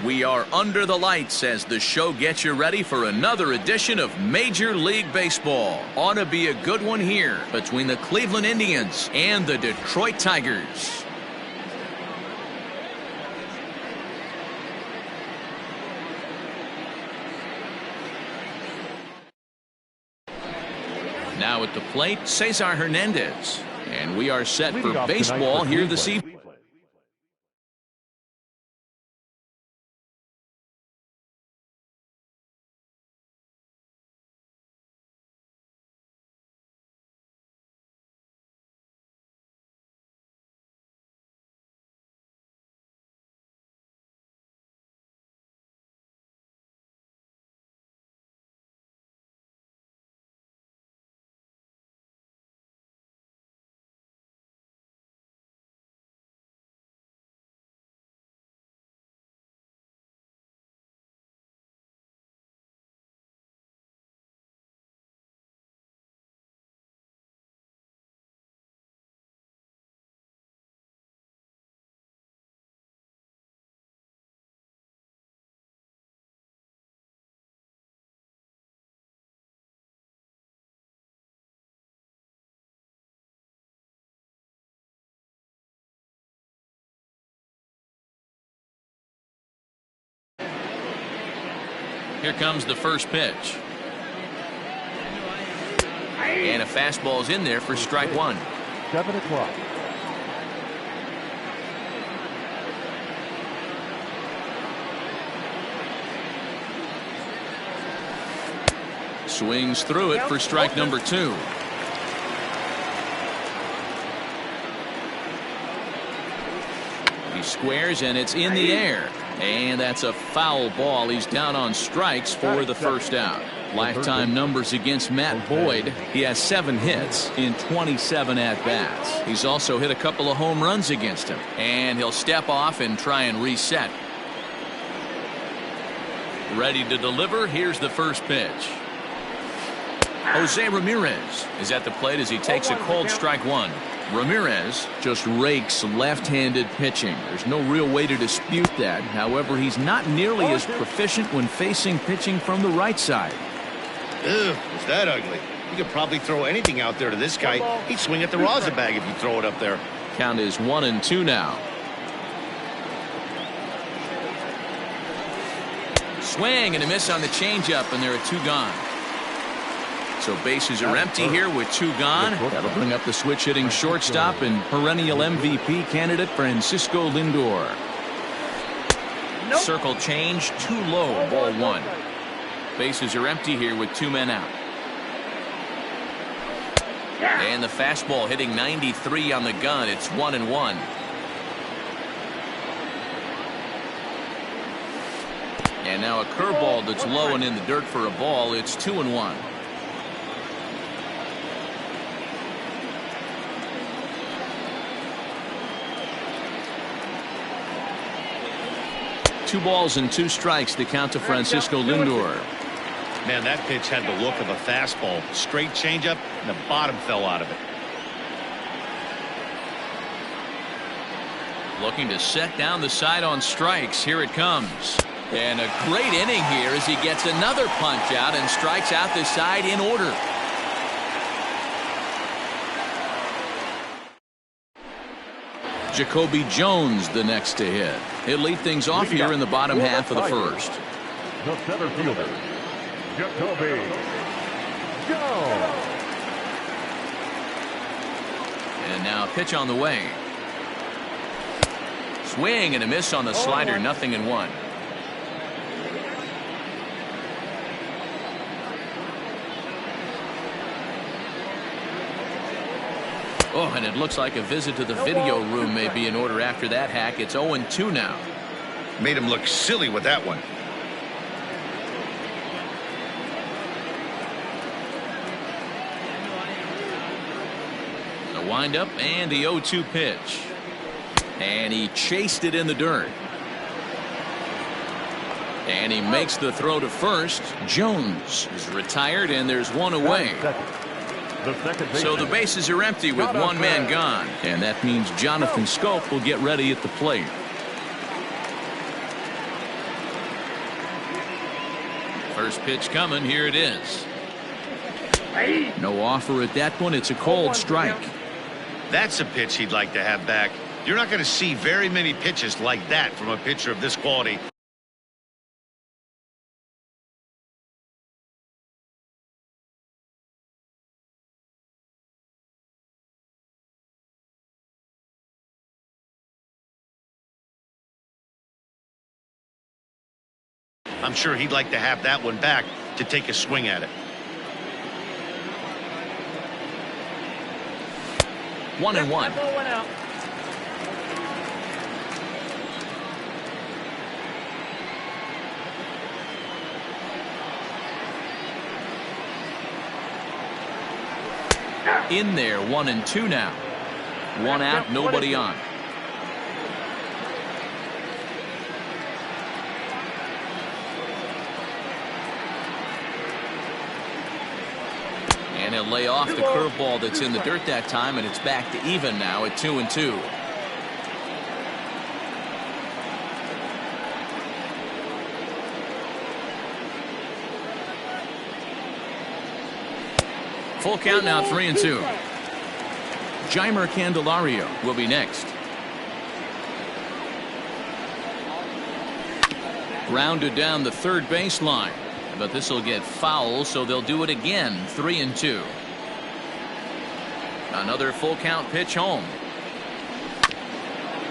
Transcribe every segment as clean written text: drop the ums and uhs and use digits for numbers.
We are under the lights as the show gets you ready for another edition of Major League Baseball. Ought to be a good one here between the Cleveland Indians and the Detroit Tigers. Now at the plate, Cesar Hernandez. And we are set for baseball here this evening. Here comes the first pitch. And a fastball's in there for strike one. 7 o'clock. Swings through it for strike number 2. He squares and it's in the air. And that's a foul ball. He's down on strikes for the first out. Lifetime numbers against Matt Boyd. He has 7 hits in 27 at-bats. He's also hit a couple of home runs against him. And he'll step off and try and reset. Ready to deliver. Here's the first pitch. Jose Ramirez is at the plate as he takes a cold strike one. Ramirez just rakes left-handed pitching. There's no real way to dispute that. However, he's not nearly as proficient when facing pitching from the right side. Ugh, is that ugly? You could probably throw anything out there to this guy. He'd swing at the rosin bag if you throw it up there. Count is 1-2 now. Swing and a miss on the changeup, and there are 2 gone. So bases are empty here with 2 gone. That'll bring up the switch-hitting shortstop and perennial MVP candidate Francisco Lindor. Circle change, too low, ball 1. Bases are empty here with 2 men out. And the fastball hitting 93 on the gun. It's 1-1. And now a curveball that's low and in the dirt for a ball. It's 2-1. Two balls and 2 strikes to count to Francisco Lindor. Man, that pitch had the look of a fastball. Straight changeup, and the bottom fell out of it. Looking to set down the side on strikes. Here it comes. And a great inning here as he gets another punch out and strikes out the side in order. Jacoby Jones the next to hit. He'll lead things off here in the bottom half of the first. The center fielder, Jacoby Jones. And now a pitch on the way. Swing and a miss on the slider. 0-1. Oh, and it looks like a visit to the video room may be in order after that hack. It's 0-2 now. Made him look silly with that one. The windup and the 0-2 pitch. And he chased it in the dirt. And he makes the throw to first. Jones is retired, and there's 1 away. So the bases are empty with 1 man gone. And that means Jonathan Scope will get ready at the plate. First pitch coming. Here it is. No offer at that one. It's a cold strike. That's a pitch he'd like to have back. You're not going to see very many pitches like that from a pitcher of this quality. I'm sure he'd like to have that one back to take a swing at it. 1-1. In there, 1-2 now. One out, nobody on. And he'll lay off the curveball that's in the dirt that time, and it's back to even now at 2-2. Full count now, 3-2. Jeimer Candelario will be next. Grounded down the third baseline. But this will get foul, so they'll do it again. 3-2. Another full count pitch home.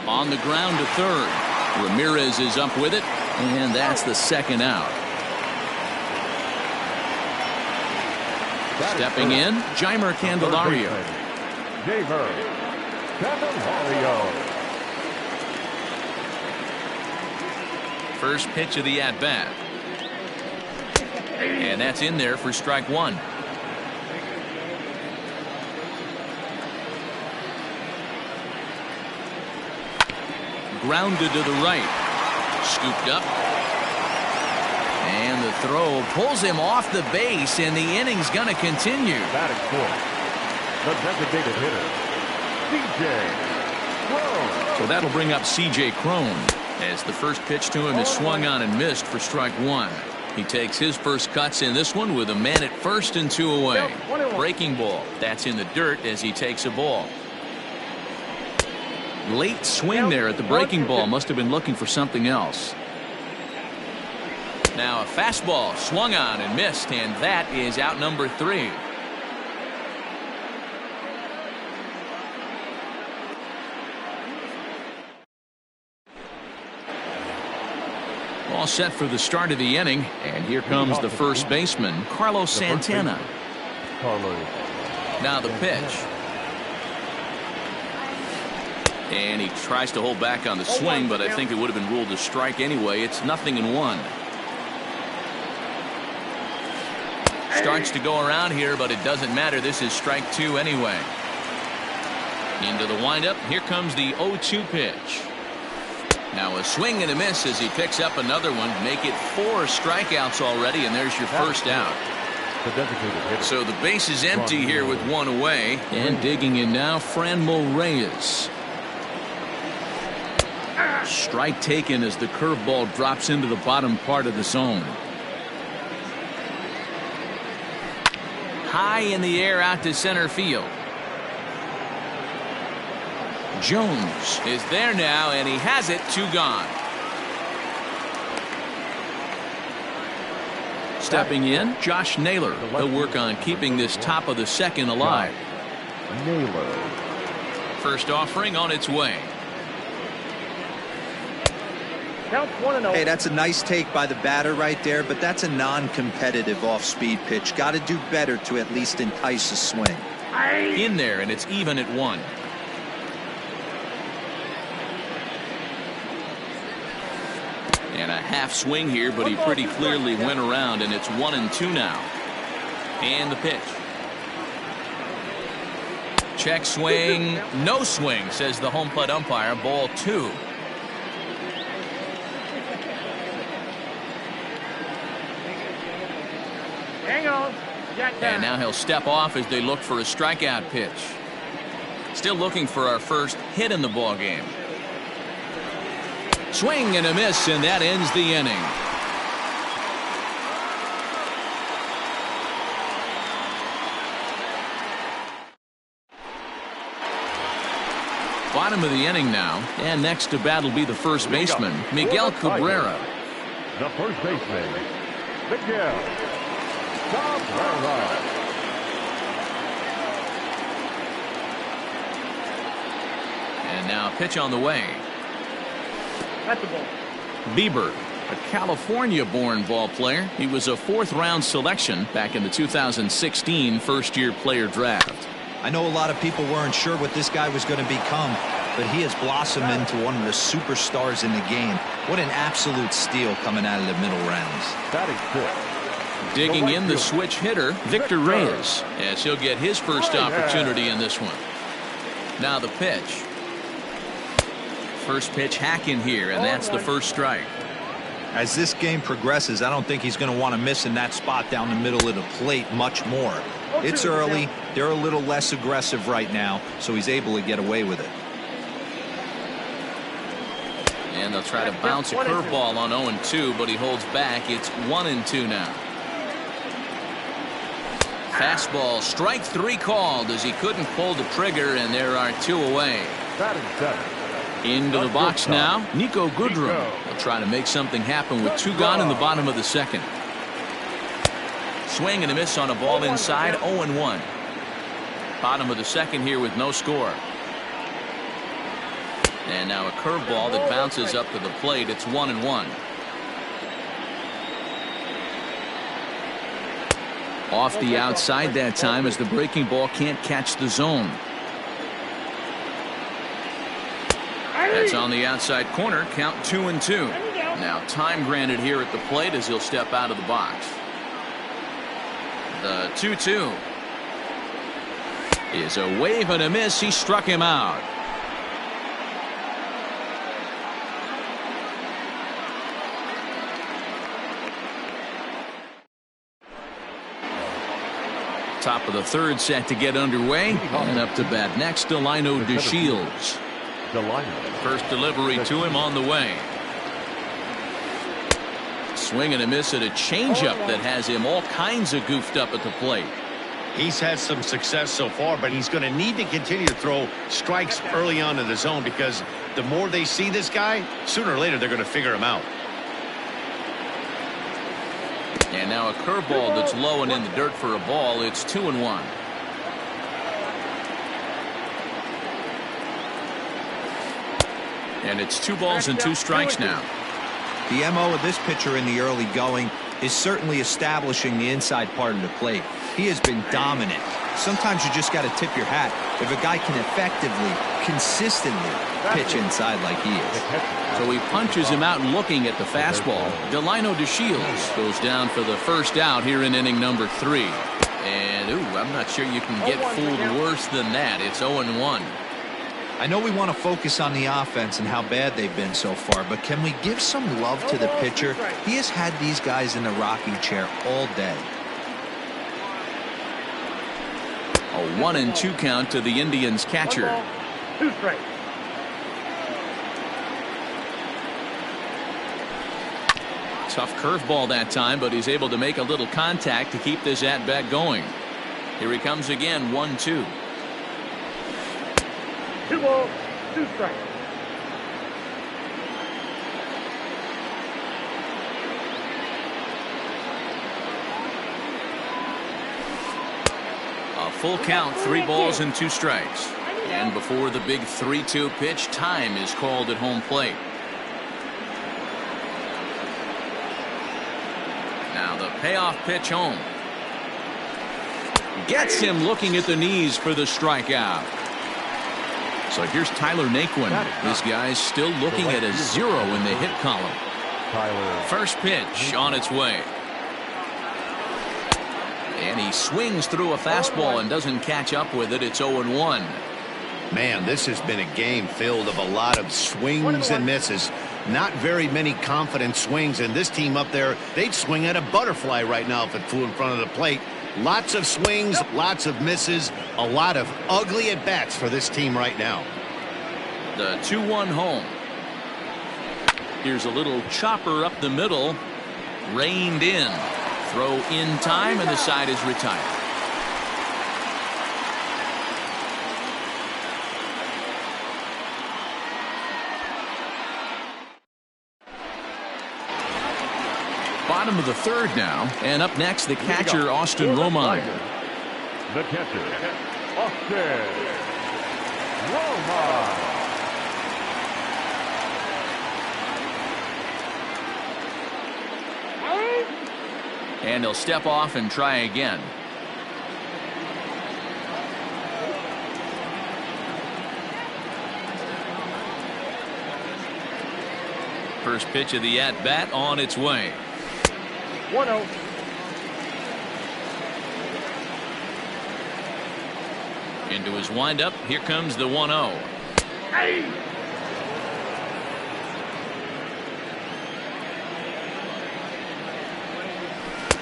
On the ground to third. Ramirez is up with it, and that's the second out. Stepping in, Jeimer Candelario. Jeimer Candelario. First pitch of the at-bat. And that's in there for strike one. Grounded to the right. Scooped up. And the throw pulls him off the base, and the inning's going to continue. Batting fourth, the designated hitter, C.J. Crone. So that'll bring up C.J. Crone, as the first pitch to him is swung on and missed for strike one. He takes his first cuts in this one with a man at first and 2 away. Breaking ball. That's in the dirt as he takes a ball. Late swing there at the breaking ball. Must have been looking for something else. Now a fastball swung on and missed, and that is out number 3. All set for the start of the inning, and here comes the first baseman, Carlos Santana. Now the pitch. And he tries to hold back on the swing, but I think it would have been ruled a strike anyway. It's 0-1. Starts to go around here, but it doesn't matter. This is strike 2 anyway. Into the windup. Here comes the 0-2 pitch. Now a swing and a miss as he picks up another one. Make it 4 strikeouts already, and there's your first out. So the base is empty here with 1 away. And digging in now, Franmil Reyes. Strike taken as the curveball drops into the bottom part of the zone. High in the air out to center field. Jones is there now, and he has it. 2 gone. Stepping in, Josh Naylor. He'll work on keeping this top of the second alive. Naylor. First offering on its way. Hey, that's a nice take by the batter right there, but that's a non-competitive off-speed pitch. Got to do better to at least entice a swing. In there, and it's even at 1. And a half swing here, but he pretty clearly went around, and it's 1-2 now. And the pitch. Check swing, no swing, says the home plate umpire. Ball 2. Hang on. And now he'll step off as they look for a strikeout pitch. Still looking for our first hit in the ball game. Swing and a miss, and that ends the inning. Bottom of the inning now, and next to bat will be the first baseman, Miguel Cabrera. The first baseman, Miguel Cabrera. And now pitch on the way. That's the ball. Bieber, a California-born ball player. He was a fourth-round selection back in the 2016 first-year player draft. I know a lot of people weren't sure what this guy was going to become, but he has blossomed into one of the superstars in the game. What an absolute steal coming out of the middle rounds. Batting fifth. Digging in the switch hitter, Victor Reyes, as he'll get his first opportunity in this one. Now the pitch. First pitch hack in here, and that's the first strike. As this game progresses, I don't think he's going to want to miss in that spot down the middle of the plate much more. It's early. They're a little less aggressive right now, so he's able to get away with it. And they'll try to bounce a curveball on 0-2, but he holds back. It's 1-2 now. Fastball, strike three called as he couldn't pull the trigger, and there are two away. Batting seventh. Into the box now, Nico Goodrum will try to make something happen with two gone in the bottom of the second. Swing and a miss on a ball inside, 0-1. Bottom of the second here with no score. And now a curveball that bounces up to the plate. It's 1-1. Off the outside that time as the breaking ball can't catch the zone. That's on the outside corner. Count 2-2. Now time granted here at the plate as he'll step out of the box. The 2-2 is a wave and a miss. He struck him out. Top of the third set to get underway, and up to bat next, Delino DeShields. First delivery to him on the way. Swing and a miss at a changeup that has him all kinds of goofed up at the plate. He's had some success so far, but he's going to need to continue to throw strikes early on in the zone, because the more they see this guy, sooner or later they're going to figure him out. And now a curveball that's low and in the dirt for a ball. It's 2-1. And it's 2 balls and 2 strikes now. The MO of this pitcher in the early going is certainly establishing the inside part of the plate. He has been dominant. Sometimes you just got to tip your hat if a guy can effectively, consistently pitch inside like he is. So he punches him out looking at the fastball. Delino DeShields goes down for the first out here in inning number 3. And, I'm not sure you can get fooled worse than that. It's 0-1. I know we want to focus on the offense and how bad they've been so far, but can we give some love to the pitcher? He has had these guys in the rocking chair all day. A 1-2 count to the Indians catcher. 2 strikes. Tough curveball that time, but he's able to make a little contact to keep this at-bat going. Here he comes again, 1-2. 2 balls, 2 strikes. A full count, 3 balls and 2 strikes. And before the big 3-2 pitch, time is called at home plate. Now the payoff pitch home. Gets him looking at the knees for the strikeout. So here's Tyler Naquin. This guy's still looking at a 0 in the hit column. First pitch on its way. And he swings through a fastball and doesn't catch up with it. It's 0-1. Man, this has been a game filled of a lot of swings and misses. Not very many confident swings, and this team up there, they'd swing at a butterfly right now if it flew in front of the plate. Lots of swings, lots of misses, a lot of ugly at-bats for this team right now. The 2-1 home. Here's a little chopper up the middle. Reined in. Throw in time, and the side is retired. Bottom of the third now, and up next the catcher Austin Romine. The catcher, Austin Romine. And he'll step off and try again. First pitch of the at-bat on its way. 1-0. Into his windup. Here comes the 1-0. Hey!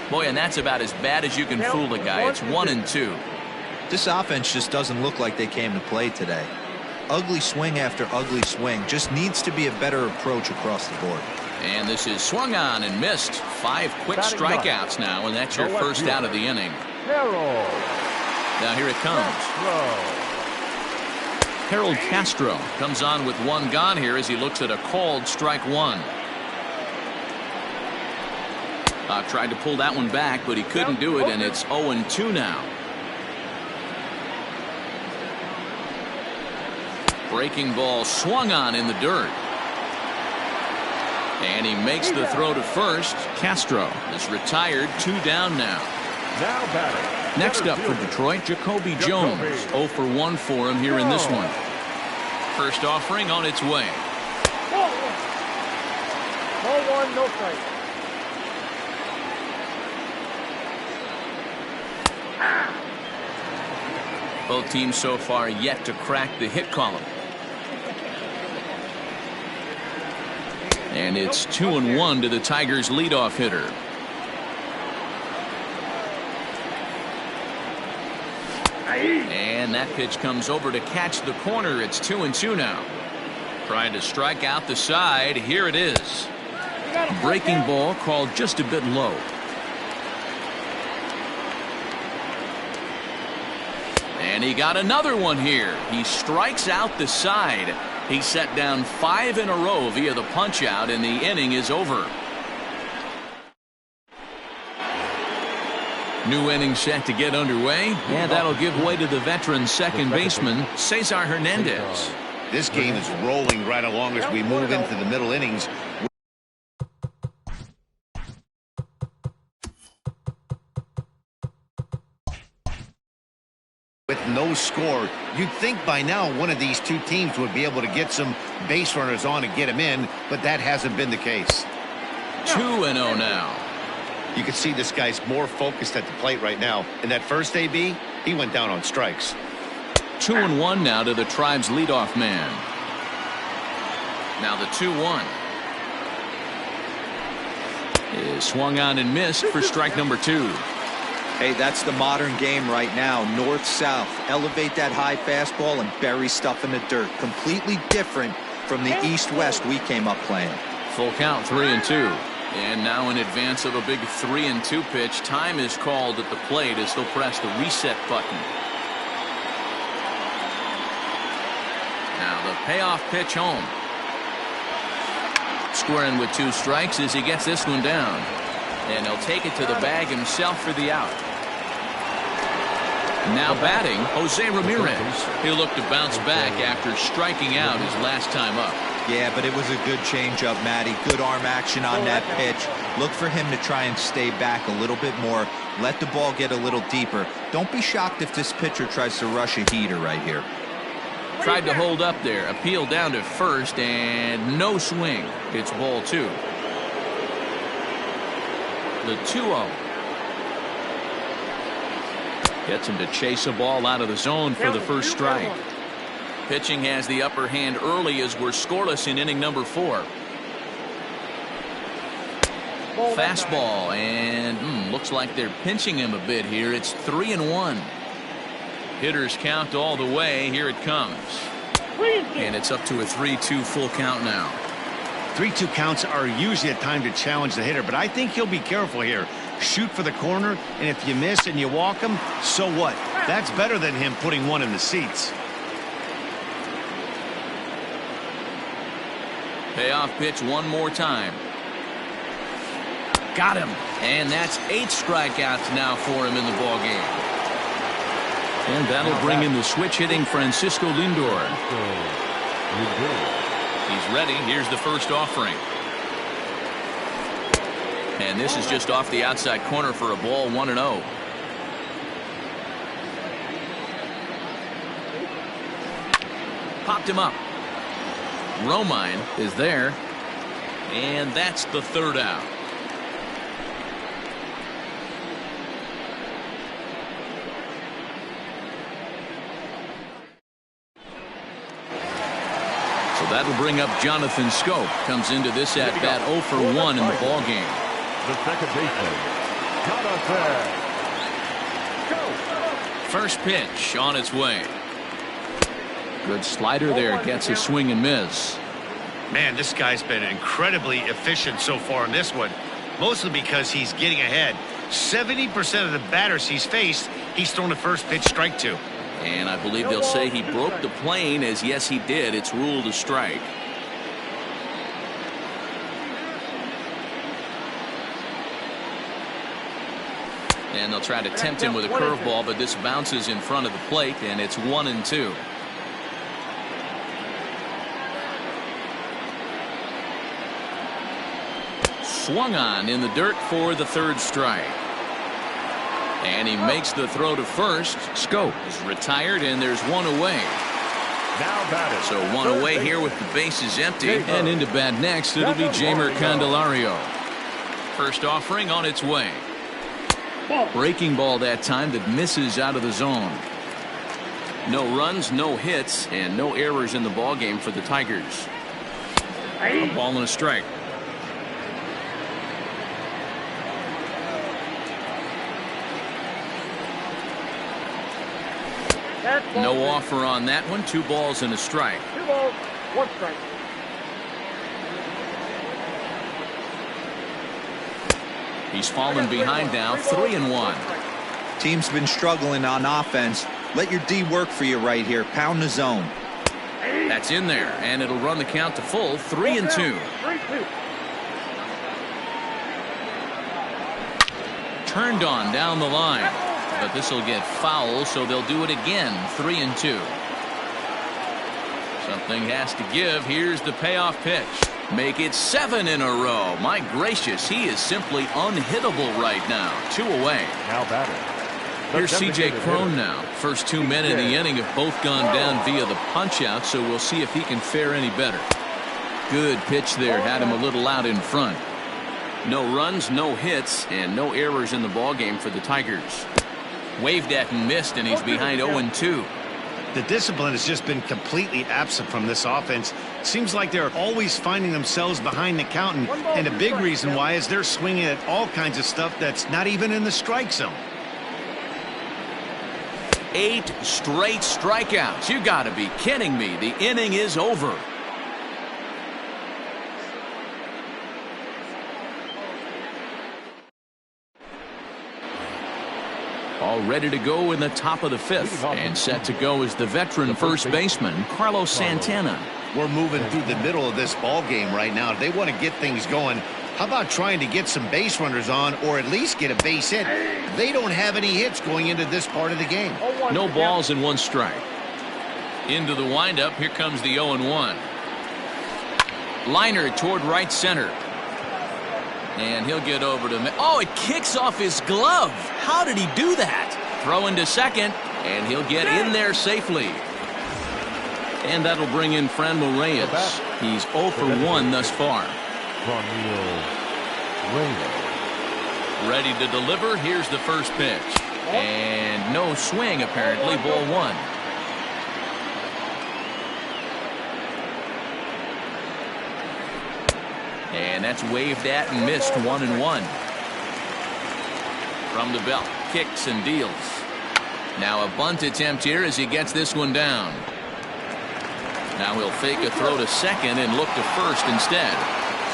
Boy, and that's about as bad as you can fool a guy. It's 1-2. This offense just doesn't look like they came to play today. Ugly swing after ugly swing. Just needs to be a better approach across the board. And this is swung on and missed. 5 quick strikeouts now, and that's your first out of the inning. Now here it comes. Harold Castro comes on with 1 gone here as he looks at a called strike 1. Tried to pull that one back, but he couldn't do it, and it's 0-2 now. Breaking ball swung on in the dirt. And he makes the throw to first. Castro is retired, 2 down now. Now batting. Next up for Detroit, Jacoby Jones. 0 for 1 for him here in this one. First offering on its way. Ball 1, no strike. Both teams so far yet to crack the hit column. And it's 2-1 to the Tigers' leadoff hitter. And that pitch comes over to catch the corner. It's 2-2 now. Trying to strike out the side. Here it is. Breaking ball called just a bit low. And he got another one here. He strikes out the side. He set down 5 in a row via the punch out, and the inning is over. New inning set to get underway, and that'll give way to the veteran second baseman Cesar Hernandez. This game is rolling right along as we move into the middle innings. With no score, you'd think by now one of these two teams would be able to get some base runners on and get them in, but that hasn't been the case. 2-0 now. You can see this guy's more focused at the plate right now. In that first AB, he went down on strikes. 2-1 now to the Tribe's leadoff man. Now the 2-1 is swung on and missed for strike number 2. Hey, that's the modern game right now. North-south. Elevate that high fastball and bury stuff in the dirt. Completely different from the east-west we came up playing. Full count, 3-2. And now in advance of a big 3-2 pitch, time is called at the plate as they'll press the reset button. Now the payoff pitch home. Squaring with 2 strikes as he gets this one down. And he'll take it to the bag himself for the out. Now batting, Jose Ramirez. He'll look to bounce back after striking out his last time up. Yeah, but it was a good changeup, Matty. Good arm action on that pitch. Look for him to try and stay back a little bit more. Let the ball get a little deeper. Don't be shocked if this pitcher tries to rush a heater right here. Tried to hold up there. Appeal down to first and no swing. It's ball 2. The 2-0. Gets him to chase a ball out of the zone for the first strike. Pitching has the upper hand early as we're scoreless in inning number 4. Fastball, and looks like they're pinching him a bit here. It's 3-1. Hitters count all the way. Here it comes. And it's up to a 3-2 full count now. 3-2 counts are usually a time to challenge the hitter, but I think he'll be careful here. Shoot for the corner, and if you miss and you walk him, so what? That's better than him putting one in the seats. Payoff pitch one more time. Got him. And that's 8 strikeouts now for him in the ball game. And that'll bring in the switch hitting Francisco Lindor. He's ready. Here's the first offering. And this is just off the outside corner for a ball, 1-0. Popped him up. Romine is there. And that's the 3rd out. So that'll bring up Jonathan Scope. Comes into this at bat 0 for 1 in the ball game. The second baseman, Jonathan Scope. First pitch on its way. Good slider there, gets a swing and miss. Man, this guy's been incredibly efficient so far in this one, mostly because he's getting ahead. 70% of the batters he's faced, he's thrown the first pitch strike to. And I believe they'll say he broke the plane, as yes he did. It's ruled a strike. And they'll try to tempt him with a curveball, but this bounces in front of the plate, and it's 1-2. Swung on in the dirt for the 3rd strike. And he makes the throw to first. Scope is retired, and there's 1 away. Now batted. So 1 away here with the bases empty. And into bat next, it'll be Jeimer Candelario. First offering on its way. Breaking ball that time that misses out of the zone. No runs, no hits, and no errors in the ball game for the Tigers. A ball and a strike. No offer on that one. 2 balls and a strike. 2 balls, 1 strike. He's fallen behind now, 3-1. Team's been struggling on offense. Let your D work for you right here. Pound the zone. That's in there, and it'll run the count to full, 3-2. 3-2. Turned on down the line, but this will get foul, so they'll do it again, 3-2. Something has to give. Here's the payoff pitch. Make it 7 in a row. My gracious, he is simply unhittable right now. 2 away. Now batted. Here's C.J. Cron now. First 2 men in the inning have both gone down via the punch-out, so we'll see if he can fare any better. Good pitch there. Had him a little out in front. No runs, no hits, and no errors in the ballgame for the Tigers. Waved at and missed, and he's behind 0-2. The discipline has just been completely absent from this offense. Seems like they're always finding themselves behind the count, and a big reason why is they're swinging at all kinds of stuff that's not even in the strike zone. 8 straight strikeouts. You got to be kidding me. The inning is over. All ready to go in the top of the 5th, and set to go is the veteran first baseman, Carlos Santana. We're moving through the middle of this ball game right now. If they want to get things going, how about trying to get some base runners on, or at least get a base hit? They don't have any hits going into this part of the game. No balls and 1 strike. Into the windup. Here comes the 0-1. Liner toward right center. And he'll get over to... Oh, it kicks off his glove. How did he do that? Throw into second, and he'll get in there safely. And that'll bring in Franmil Reyes. He's 0 for 1 thus far. Ready to deliver. Here's the first pitch. And no swing, apparently. Ball 1. And that's waved at and missed. 1-1. From the belt, kicks and deals. Now a bunt attempt here as he gets this one down. Now he'll fake a throw to second and look to first instead.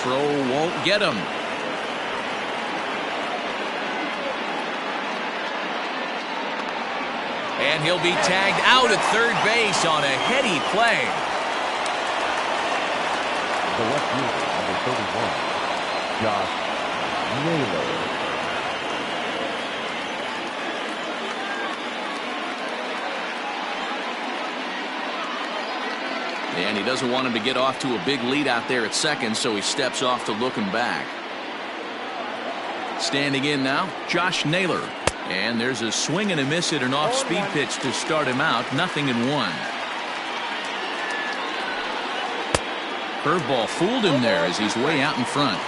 Throw won't get him. And he'll be tagged out at third base on a heady play. The left fielder, number 31, Josh Naylor. And he doesn't want him to get off to a big lead out there at second, so he steps off to look him back. Standing in now, Josh Naylor. And there's a swing and a miss at an off-speed pitch to start him out. 0-1. Curveball fooled him there as he's way out in front.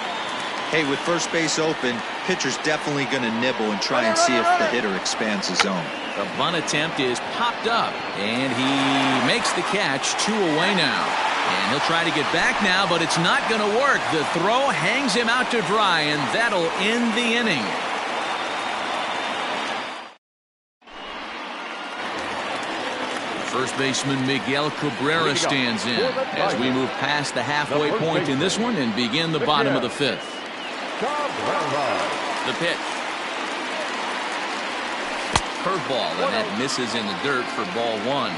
Hey, with first base open, pitcher's definitely going to nibble and try and see if the hitter expands his zone. The bunt attempt is popped up, and he makes the catch. 2 away now. And he'll try to get back now, but it's not going to work. The throw hangs him out to dry, and that'll end the inning. First baseman Miguel Cabrera stands in as we move past the halfway point in this one and begin the bottom of the 5th. The pitch. Curveball, and that misses in the dirt for ball 1.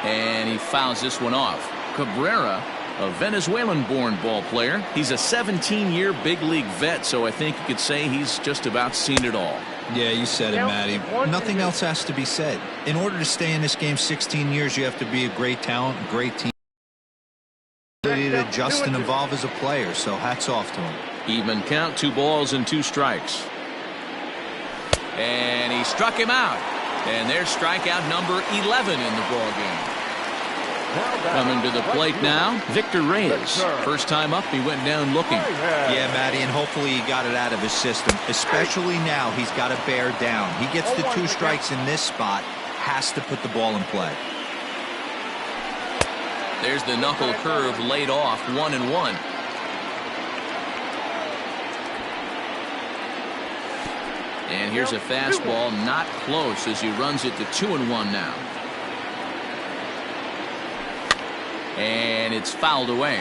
And he fouls this one off. Cabrera, a Venezuelan-born ball player. He's a 17-year big league vet, so I think you could say he's just about seen it all. Yeah, you said it, Matty. Nothing else has to be said. In order to stay in this game 16 years, you have to be a great talent, a great team. Ability to adjust and evolve as a player, so hats off to him. Even count, 2 balls and 2 strikes. And he struck him out. And there's strikeout number 11 in the ball game. Coming to the plate now, Victor Reyes. First time up, he went down looking. Yeah, Matty, and hopefully he got it out of his system. Especially now, he's got to bear down. He gets the 2 strikes in this spot, has to put the ball in play. There's the knuckle curve laid off, 1-1. And here's a fastball not close as he runs it to 2-1 now. And it's fouled away.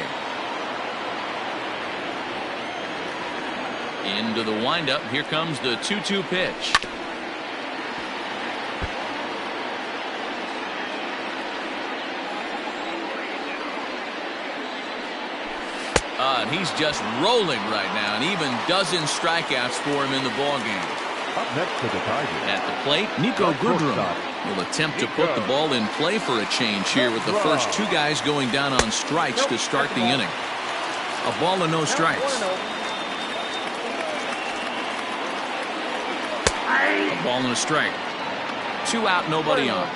Into the windup. Here comes the 2-2 pitch. And he's just rolling right now, and even dozen strikeouts for him in the ballgame. Up next to the Tigers. At the plate, Nico Goodrum will attempt to put the ball in play for a change here with the first 2 guys going down on strikes to start the inning. A ball and no strikes. A ball and a strike. 2 out, nobody on.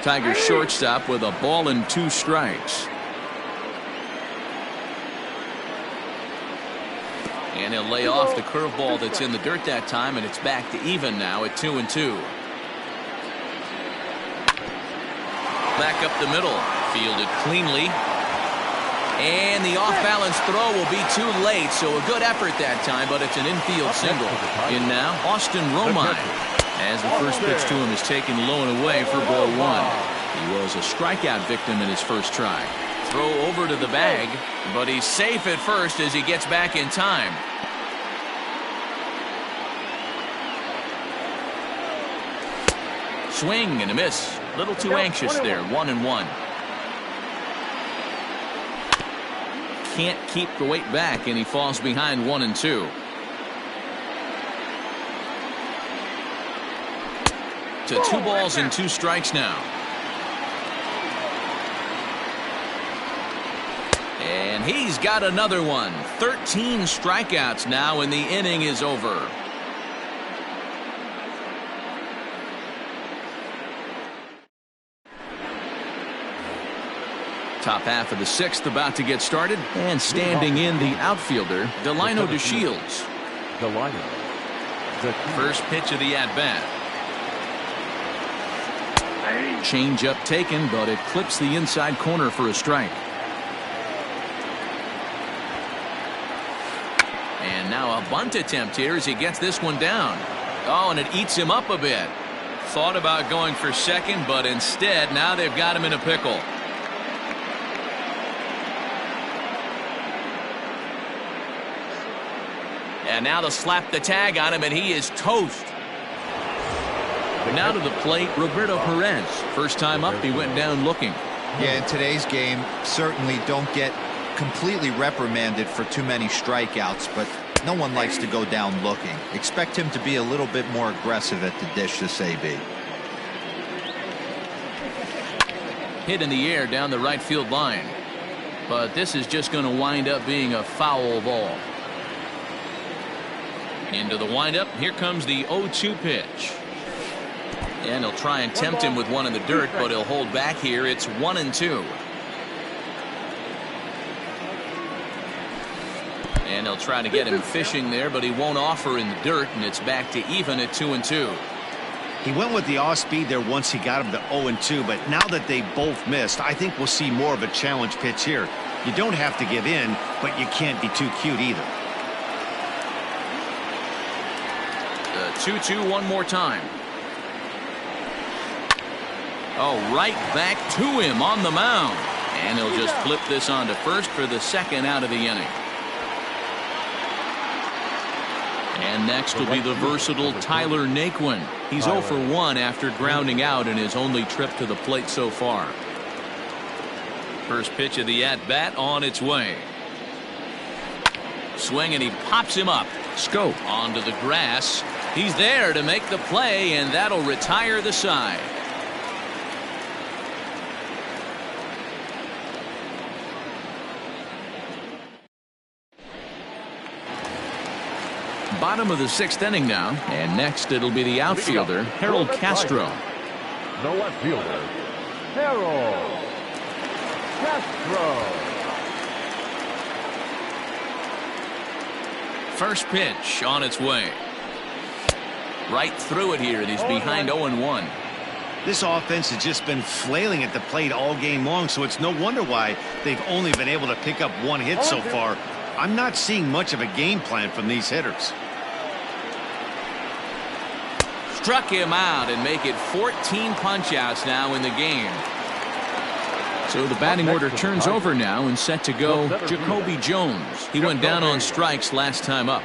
Tigers shortstop with a ball and 2 strikes. And he'll lay off the curveball that's in the dirt that time, and it's back to even now at 2-2. Back up the middle, fielded cleanly. And the off-balance throw will be too late, so a good effort that time, but it's an infield single. In now, Austin Romine, as the first pitch to him is taken low and away for ball 1. He was a strikeout victim in his first try. Throw over to the bag, but he's safe at first as he gets back in time. Swing and a miss. A little too anxious there. 1-1. Can't keep the weight back, and he falls behind 1-2. To 2 balls and 2 strikes now. And he's got another one. 13 strikeouts now, and the inning is over. Top half of the 6th about to get started, and standing in the outfielder, Delino DeShields. First pitch of the at-bat. Change-up taken, but it clips the inside corner for a strike. And now a bunt attempt here as he gets this one down. Oh, and it eats him up a bit. Thought about going for second, but instead now they've got him in a pickle. And now they'll slap the tag on him, and he is toast. Now to the plate, Roberto Perez. First time up, he went down looking. Yeah, in today's game, certainly don't get completely reprimanded for too many strikeouts, but no one likes to go down looking. Expect him to be a little bit more aggressive at the dish this AB. Hit in the air down the right field line. But this is just going to wind up being a foul ball. Into the windup. Here comes the 0-2 pitch. And he'll try and tempt him with one in the dirt, but he'll hold back here. It's 1-2. And he'll try to get him fishing there, but he won't offer in the dirt, and it's back to even at 2-2. He went with the off speed there once he got him to 0-2, but now that they both missed, I think we'll see more of a challenge pitch here. You don't have to give in, but you can't be too cute either. The 2-2 one more time. Oh, right back to him on the mound. And he'll just flip this on to first for the second out of the inning. And next will be the versatile Tyler Naquin. He's 0 for 1 after grounding out in his only trip to the plate so far. First pitch of the at-bat on its way. Swing, and he pops him up. Scope onto the grass. He's there to make the play, and that'll retire the side. Bottom of the 6th inning now, and next it'll be the outfielder, Harold Castro. The left fielder, Harold Castro. First pitch on its way. Right through it here, and he's behind 0-1. This offense has just been flailing at the plate all game long, so it's no wonder why they've only been able to pick up 1 hit so far. I'm not seeing much of a game plan from these hitters. Struck him out and make it 14 punch-outs now in the game. So the batting order turns over now, and set to go Jacoby Jones. He went down on strikes last time up.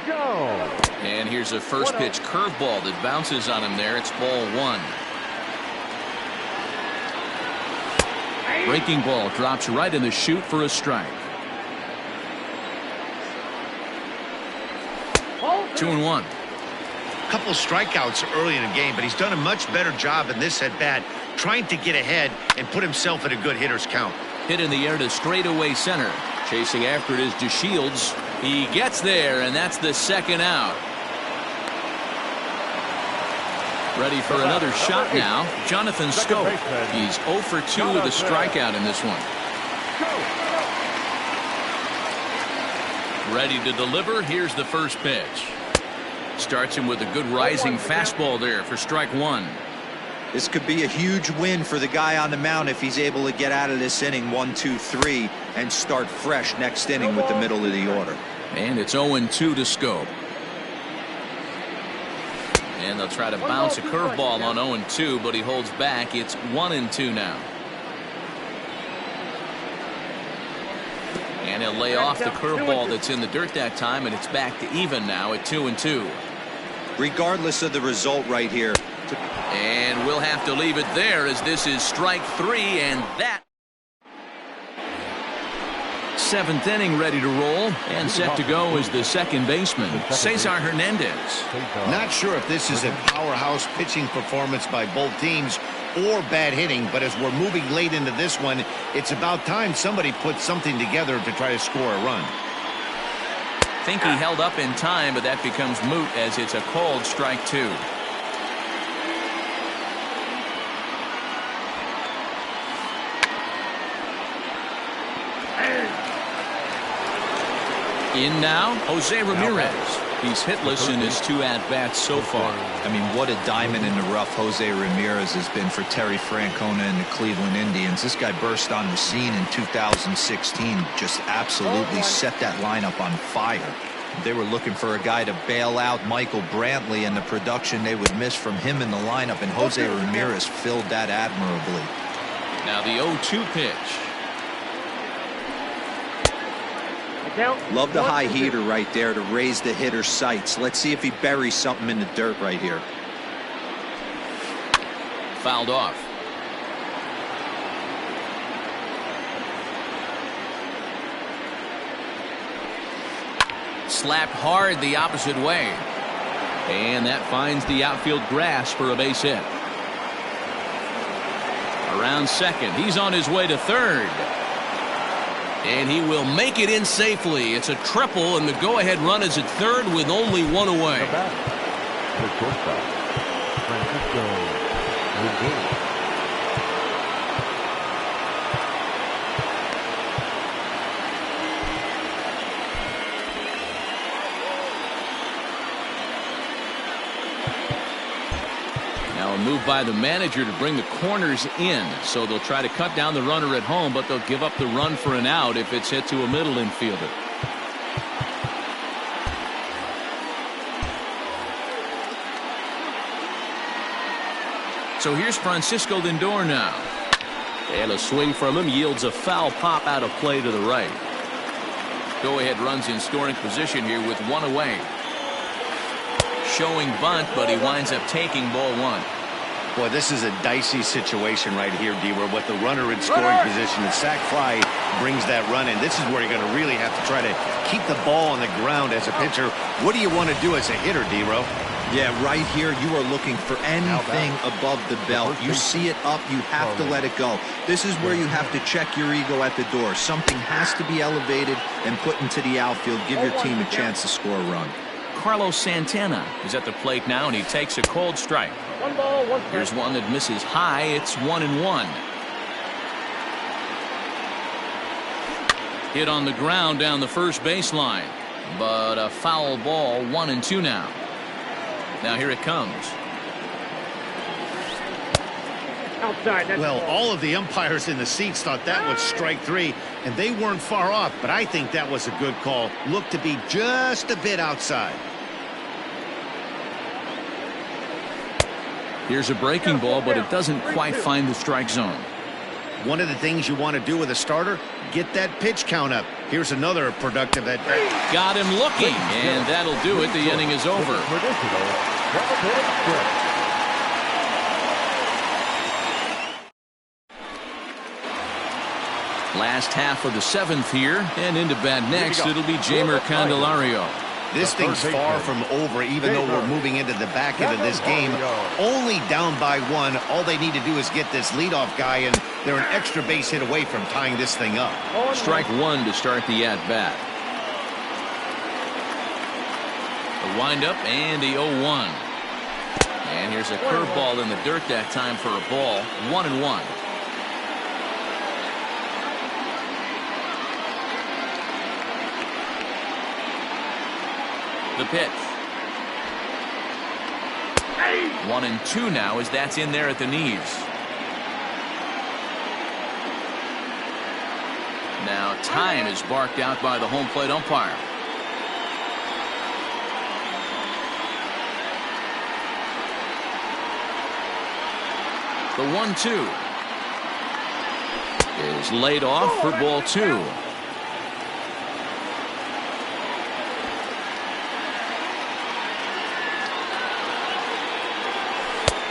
And here's a first pitch curveball that bounces on him there. It's ball 1. Breaking ball drops right in the chute for a strike. 2-1. Couple strikeouts early in the game, but he's done a much better job in this at-bat trying to get ahead and put himself at a good hitter's count. Hit in the air to straightaway center. Chasing after it is DeShields. He gets there, and that's the second out. Ready for another shot now, Jonathan Scope. He's 0 for 2 with a strikeout in this one. Ready to deliver. Here's the first pitch. Starts him with a good rising fastball there for strike 1. This could be a huge win for the guy on the mound if he's able to get out of this inning 1, 2, 3 and start fresh next inning with the middle of the order. And it's 0-2 to Scope. And they'll try to bounce a curveball on 0-2, but he holds back. It's 1-2 now. And he'll lay off the curveball that's in the dirt that time, and it's back to even now at 2-2. Regardless of the result right here. And we'll have to leave it there, as this is strike 3, and that 7th inning ready to roll, and set to go is the second baseman, Cesar Hernandez. Not sure if this is a powerhouse pitching performance by both teams or bad hitting, but as we're moving late into this one, it's about time somebody puts something together to try to score a run. Think he held up in time, but that becomes moot as it's a called strike 2. In now, Jose Ramirez. He's hitless in his 2 at-bats so far. I mean, what a diamond in the rough Jose Ramirez has been for Terry Francona and the Cleveland Indians. This guy burst on the scene in 2016, just absolutely set that lineup on fire. They were looking for a guy to bail out Michael Brantley, and the production they would miss from him in the lineup, and Jose Ramirez filled that admirably. Now the 0-2 pitch. Love the high heater right there to raise the hitter's sights. Let's see if he buries something in the dirt right here. fouled off. Slapped hard the opposite way. And that finds the outfield grass for a base hit. Around second. He's on his way to third. And he will make it in safely. It's a triple, and the go-ahead run is at third with only one away. The shortstop, Francisco Lindor. A move by the manager to bring the corners in, so they'll try to cut down the runner at home, but they'll give up the run for an out if it's hit to a middle infielder. So here's Francisco Lindor now. And a swing from him yields a foul pop out of play to the right. Go ahead runs in scoring position here with one away. Showing bunt, but he winds up taking ball one. Boy, this is a dicey situation right here, D-Ware. With the runner in scoring position, the sac fly brings that run in. This is where you're going to really have to try to keep the ball on the ground as a pitcher. What do you want to do as a hitter, D-Ro? Yeah, right here, you are looking for anything above the belt. You see it up, you have to let it go. This is where you have to check your ego at the door. Something has to be elevated and put into the outfield. Give your team a chance to score a run. Carlos Santana is at the plate now, and he takes a cold strike. 1 ball, 1 strike. Here's one that misses high. It's 1-1. Hit on the ground down the first baseline, but a foul ball. 1-2 now. Now here it comes. Outside. That's Well, ball. all of the umpires in the seats thought that was strike three, and they weren't far off, but I think that was a good call. Looked to be just a bit outside. Here's a breaking ball, but it doesn't quite find the strike zone. One of the things you want to do with a starter, get that pitch count up. Here's another productive at bat. Got him looking, and that'll do it. The inning is over. Traditional double-headed spread. Last half of the seventh here, and into bat next, it'll be Jamer Candelario. This thing's far from over, even though we're moving into the back end of this game. Only down by one. All they need to do is get this leadoff guy, and they're an extra base hit away from tying this thing up. Strike one to start the at-bat. The windup and the 0-1. And here's a curveball in the dirt that time for a ball. 1-1. The pitch. 1-2 now as that's in there at the knees. Now time is barked out by the home plate umpire. The 1-2 is laid off for ball two.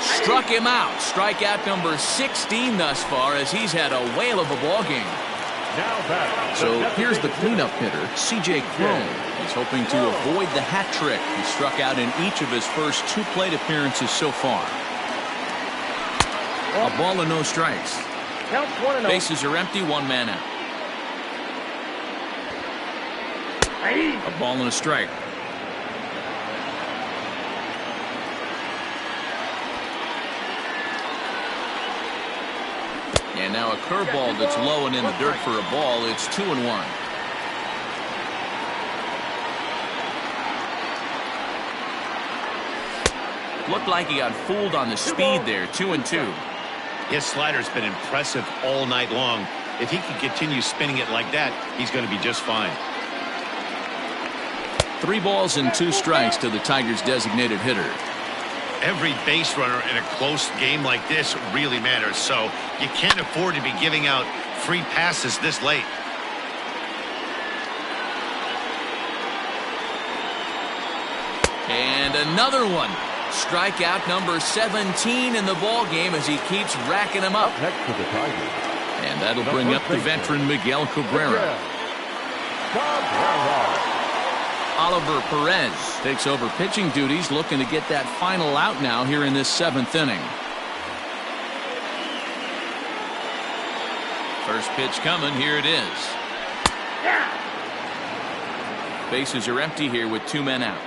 Struck him out. Strikeout number 16 thus far, as he's had a whale of a ball game. So here's the cleanup hitter, C.J. Cron. He's hoping to avoid the hat trick. He struck out in each of his first two plate appearances so far. A ball and no strikes. Counts 1-0. Bases are empty, one man out. A ball and a strike. And now a curveball that's low and in the dirt for a ball. It's 2-1. Looked like he got fooled on the speed there. 2-2. His slider's been impressive all night long. If he can continue spinning it like that, he's going to be just fine. 3 balls and 2 strikes to the Tigers' designated hitter. Every base runner in a close game like this really matters, so you can't afford to be giving out free passes this late. And another one. Strikeout number 17 in the ball game as he keeps racking them up. Next to the Tigers. And that'll bring up the veteran Miguel Cabrera. Oliver Perez takes over pitching duties, looking to get that final out now here in this 7th inning. First pitch coming. Here it is. Bases are empty here with 2 men out.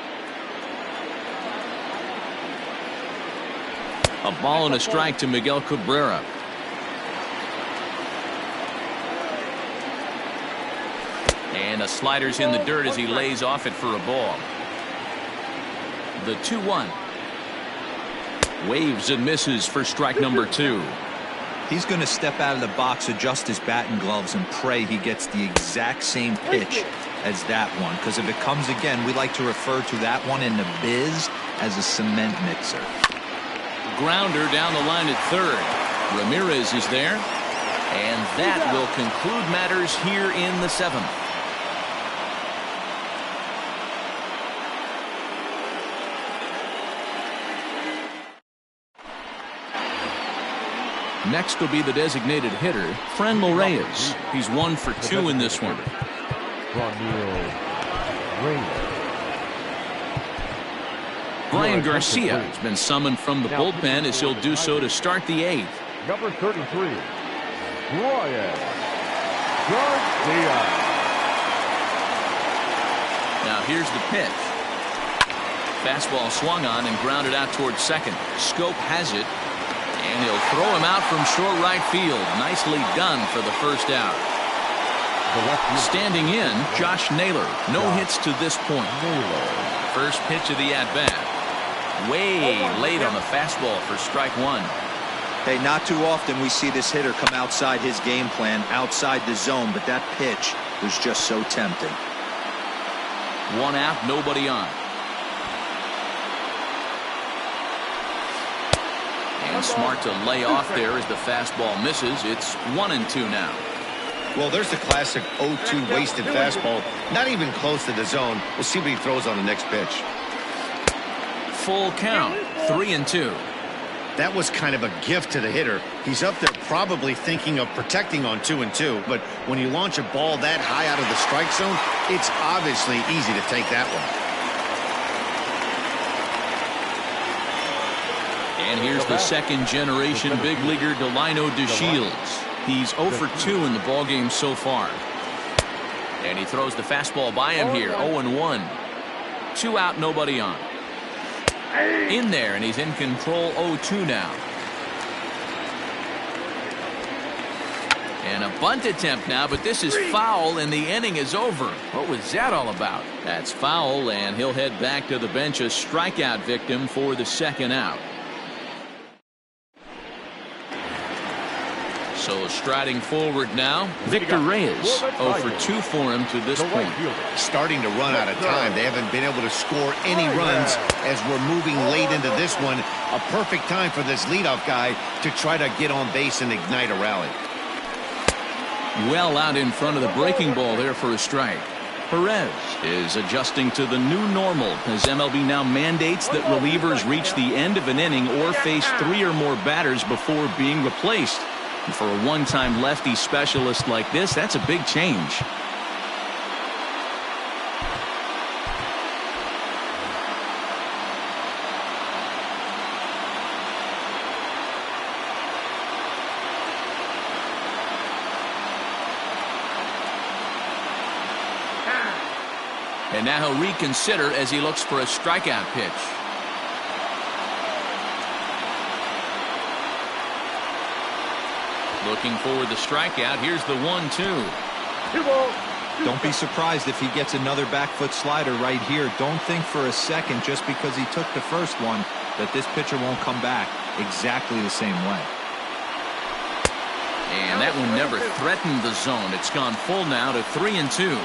A ball and a strike to Miguel Cabrera. And a slider's in the dirt as he lays off it for a ball. The 2-1. Waves and misses for strike number 2. He's going to step out of the box, adjust his bat and gloves, and pray he gets the exact same pitch as that one. Because if it comes again, we like to refer to that one in the biz as a cement mixer. Grounder down the line at third. Ramirez is there. And that will conclude matters here in the 7th. Next will be the designated hitter, Franmil Reyes. He's 1 for 2 in this one. Brian Garcia has been summoned from the bullpen as he'll do so to start the 8th. Number 33, Brian Garcia. Now here's the pitch. Fastball swung on and grounded out towards second. Scope has it. And he'll throw him out from short right field. Nicely done for the first out. Standing in, Josh Naylor. No hits to this point. First pitch of the at-bat. Way late on the fastball for strike 1. Hey, not too often we see this hitter come outside his game plan, outside the zone, but that pitch was just so tempting. 1 out, nobody on. And smart to lay off there as the fastball misses. It's 1-2 now. Well, there's the classic 0-2 wasted fastball. Not even close to the zone. We'll see what he throws on the next pitch. Full count, 3-2. That was kind of a gift to the hitter. He's up there probably thinking of protecting on 2-2. But when you launch a ball that high out of the strike zone, it's obviously easy to take that one. And here's the second-generation big leaguer Delino DeShields. He's 0 for 2 in the ballgame so far. And he throws the fastball by him here, 0-1. 2 out, nobody on. In there, and he's in control, 0-2 now. And a bunt attempt now, but this is foul, and the inning is over. What was that all about? That's foul, and he'll head back to the bench, a strikeout victim for the second out. So striding forward now, Victor Reyes. 0 for 2 for him to this point. Starting to run out of time. They haven't been able to score any runs as we're moving late into this one. A perfect time for this leadoff guy to try to get on base and ignite a rally. Well out in front of the breaking ball there for a strike. Perez is adjusting to the new normal as MLB now mandates that relievers reach the end of an inning or face 3 or more batters before being replaced. And for a one-time lefty specialist like this, that's a big change. And now he'll reconsider as he looks for a strikeout pitch. Looking for the strikeout. Here's the 1-2. Don't be surprised if he gets another back foot slider right here. Don't think for a second, just because he took the first one, that this pitcher won't come back exactly the same way. And that one never threatened the zone. It's gone full now to 3-2.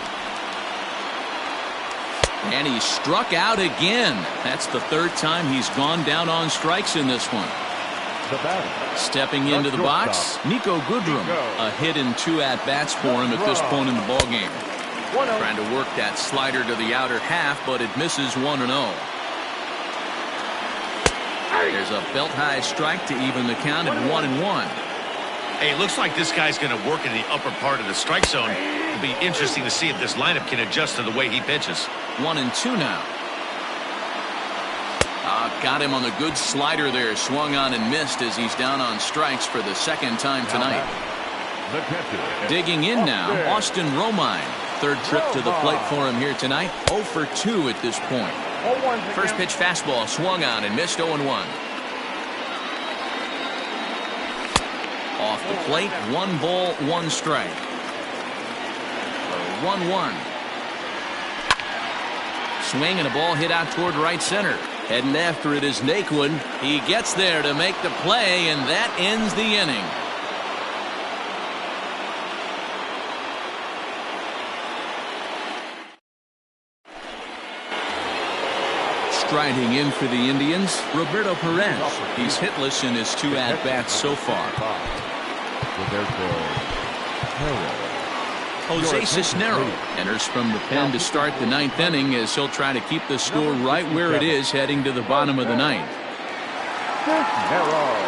And he struck out again. That's the 3rd time he's gone down on strikes in this one. Stepping into the box, Nico Goodrum. A hit in 2 at-bats for him at this point in the ballgame. Trying to work that slider to the outer half, but it misses 1-0. There's a belt-high strike to even the count at 1-1. Hey, it looks like this guy's going to work in the upper part of the strike zone. It'll be interesting to see if this lineup can adjust to the way he pitches. 1-2 now. Got him on the good slider there. Swung on and missed as he's down on strikes for the second time tonight. Digging in now, Austin Romine. Third trip to the plate for him here tonight. 0 for 2 at this point. First pitch fastball swung on and missed. 0-1. Off the plate, 1 ball, 1 strike. 1-1. Swing and a ball hit out toward right center. Heading after it is Naquin. He gets there to make the play, and that ends the inning. Striding in for the Indians, Roberto Perez. He's hitless in his 2 at-bats so far. Jose Cisnero enters from the pen to start the 9th inning as he'll try to keep the score right where it is heading to the bottom of the 9th.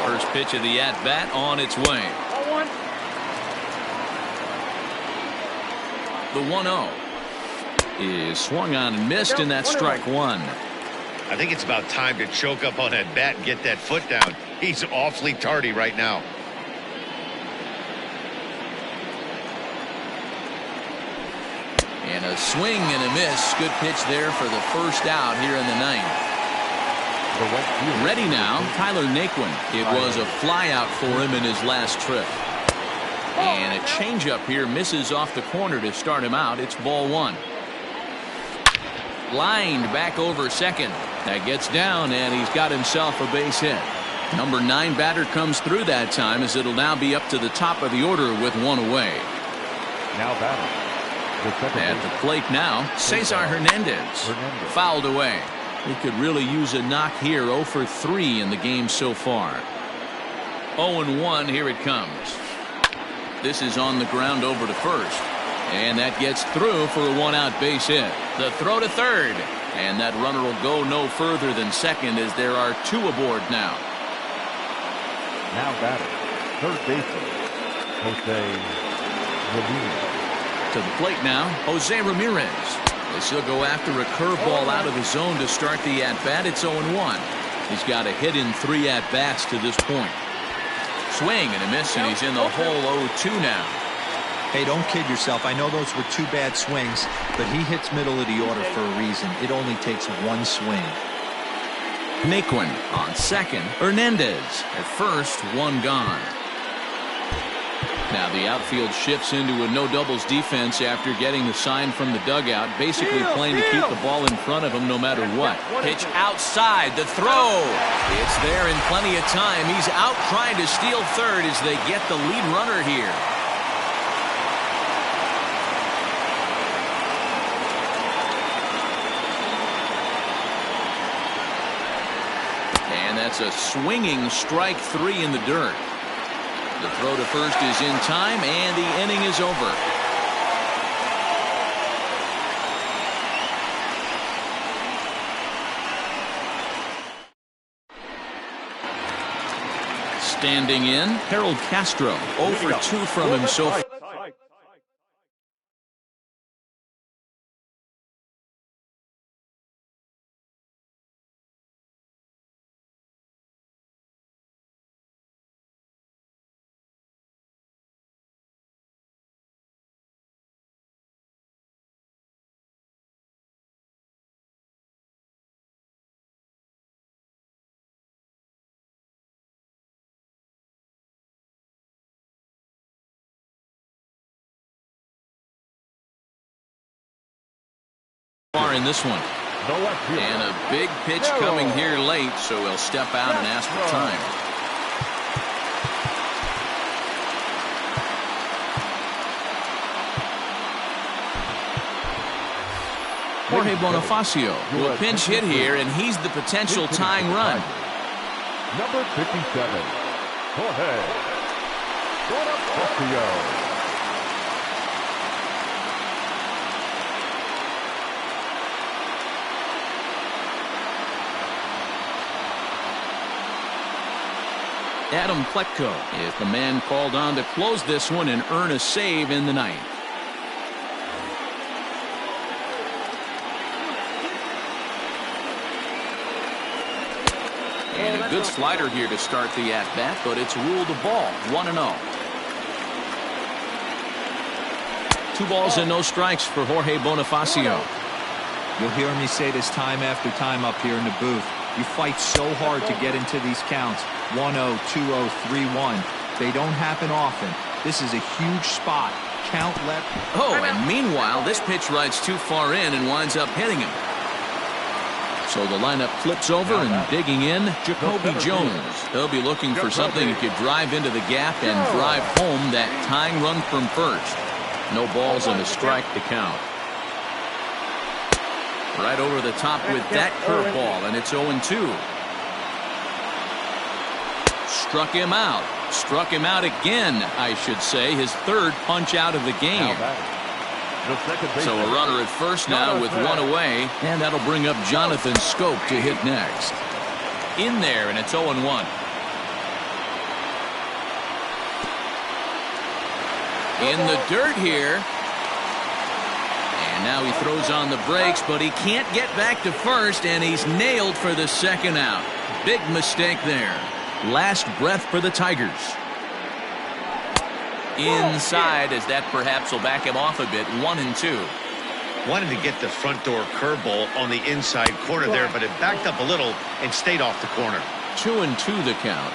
First pitch of the at-bat on its way. The 1-0 is swung on and missed, and that's strike 1. I think it's about time to choke up on that bat and get that foot down. He's awfully tardy right now. And a swing and a miss. Good pitch there for the first out here in the 9th. Ready now, Tyler Naquin. It was a flyout for him in his last trip. And a changeup here misses off the corner to start him out. It's ball 1. Lined back over second. That gets down, and he's got himself a base hit. Number 9 batter comes through that time, as it'll now be up to the top of the order with 1 away. Now batting. At the plate now, Cesar Hernandez. Fouled away. He could really use a knock here. 0 for 3 in the game so far. 0-1, here it comes. This is on the ground over to first. And that gets through for a 1-out base hit. The throw to third. And that runner will go no further than second, as there are 2 aboard now. Now batting. Third baseman, Jose Ramirez. To the plate now, Jose Ramirez. As he'll go after a curveball out of the zone to start the at-bat. It's 0-1. He's got a hit in 3 at-bats to this point. Swing and a miss, and he's in the hole. 0-2 now. Hey, don't kid yourself. I know those were 2 bad swings, but he hits middle of the order for a reason. It only takes 1 swing. Naquin on second. Hernandez at first. 1 gone. Now the outfield shifts into a no-doubles defense after getting the sign from the dugout, basically playing to keep the ball in front of him no matter what. Pitch outside, the throw. It's there in plenty of time. He's out trying to steal third as they get the lead runner here. And that's a swinging strike 3 in the dirt. The throw to first is in time, and the inning is over. Standing in, Harold Castro. 0 for 2 from him so far. In this one. And a big pitch coming here late, so he'll step out and ask for time. Jorge Bonifacio will pinch hit here, and he's the potential tying run. Number 57, Jorge Bonifacio. Adam Pletko is the man called on to close this one and earn a save in the ninth. And a good slider here to start the at-bat, but it's ruled a ball, 1-0. 2 balls and no strikes for Jorge Bonifacio. You'll hear me say this time after time up here in the booth. You fight so hard to get into these counts. 1-0, 2-0, 3-1. They don't happen often. This is a huge spot. Count left. Oh, and meanwhile, this pitch rides too far in and winds up hitting him. So the lineup flips over and digging in, Jacoby Jones. He'll be looking for something he could drive into the gap and drive home that tying run from first. No balls and a strike to count. Right over the top with that curveball, and it's 0-2. Struck him out. Struck him out again, I should say. His third punch out of the game. So a runner at first now with 1 away, and that'll bring up Jonathan Scope to hit next. In there, and it's 0-1. In the dirt here. And now he throws on the brakes, but he can't get back to first, and he's nailed for the second out. Big mistake there. Last breath for the Tigers. Inside, as that perhaps will back him off a bit. 1-2. Wanted to get the front door curveball on the inside corner there, but it backed up a little and stayed off the corner. 2-2 the count.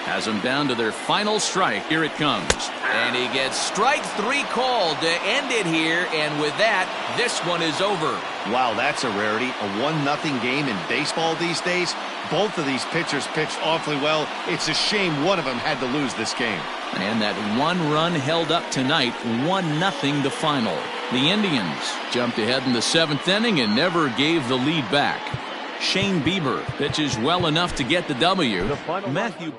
Has them down to their final strike. Here it comes. And he gets strike 3 called to end it here. And with that, this one is over. Wow, that's a rarity. A 1-0 game in baseball these days. Both of these pitchers pitched awfully well. It's a shame one of them had to lose this game. And that 1 run held up tonight. 1-0 the final. The Indians jumped ahead in the 7th inning and never gave the lead back. Shane Bieber pitches well enough to get the W. Matthew